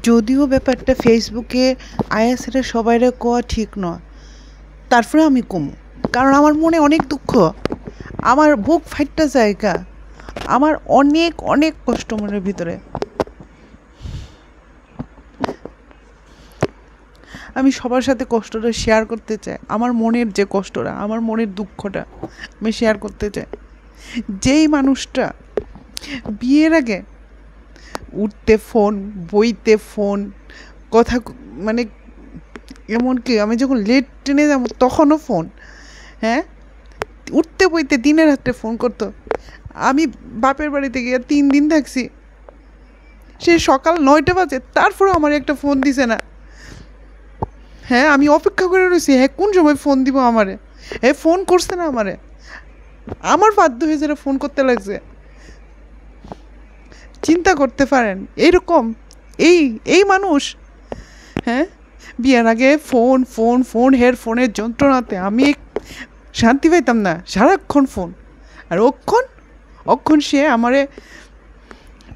যদিও ব্যাপারটা ফেসবুকে আয়াসের সবাইরে কোয়া ঠিক নয়, তারপরে আমি কমু, কারণ আমার মনে অনেক দুঃখ, আমার বুক ফাইটটা জায়গা, আমার অনেক অনেক কষ্ট মনের ভিতরে। আমি সবার সাথে কষ্টটা শেয়ার করতে চাই, আমার মনের যে কষ্টটা, আমার মনের দুঃখটা আমি শেয়ার করতে চাই। যেই মানুষটা বিয়ের আগে উঠতে ফোন, বইতে ফোন, কথা মানে এমনকি আমি যখন লেট ট্রেনে যাবো তখনও ফোন, হ্যাঁ, উঠতে বইতে দিনে রাত্রে ফোন করতো। আমি বাপের বাড়িতে গিয়ে 3 দিন থাকছি, সে সকাল 9টা বাজে তারপরেও আমার একটা ফোন দিছে না। হ্যাঁ, আমি অপেক্ষা করে রয়েছি, হ্যাঁ কোন সময় ফোন দিব আমারে, হ্যাঁ ফোন করছে না আমারে, আমার বাধ্য হয়ে যারা ফোন করতে লাগছে। চিন্তা করতে পারেন এরকম এই এই মানুষ, হ্যাঁ, বিয়ের আগে ফোন ফোন ফোন, হেডফোনের যন্ত্রণাতে আমি শান্তি পাইতাম না, সারাক্ষণ ফোন। আর অক্ষণ সে আমারে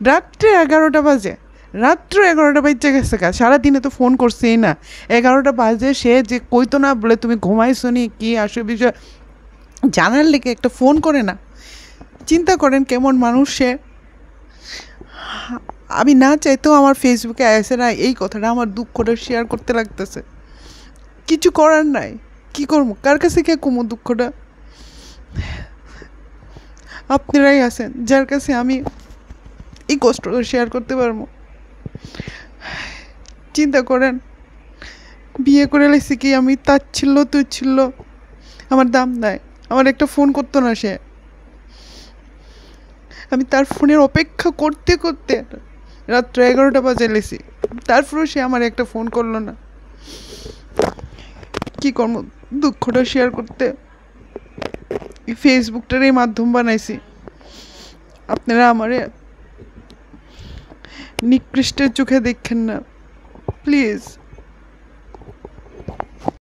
রাত্রে 11টা বাজে, রাত্র 11টা বাজে গেছে গা, সারাদিনে তো ফোন করছেই না, 11টা বাজে সে যে কইতো না বলে তুমি ঘুমাইছো নি কি আসে বিষয় জানার লেগে একটা ফোন করে না। চিন্তা করেন কেমন মানুষ সে। আমি না চাইতেও আমার ফেসবুকে আসে না এই কথাটা, আমার দুঃখটা শেয়ার করতে লাগতেছে। কিছু করার নাই, কি করবো, কার কাছে কে কমো দুঃখটা? আপনারাই আছেন যার কাছে আমি এই কষ্টটা শেয়ার করতে পারবো। চিন্তা করেন, বিয়ে করে লাইছি কি আমি, তার ছিল তুই ছিল, আমার দাম নাই, আমার একটা ফোন করতো না সে। আমি তার ফোনের অপেক্ষা করতে করতে রাত্র 11টা বাজে লেছি, তারপরেও সে আমার একটা ফোন করলো না। কি করবো, দুঃখটা শেয়ার করতে ফেসবুকটার এই মাধ্যম বানাইছি। আপনারা আমারে নিকৃষ্টের চোখে দেখেন না প্লিজ।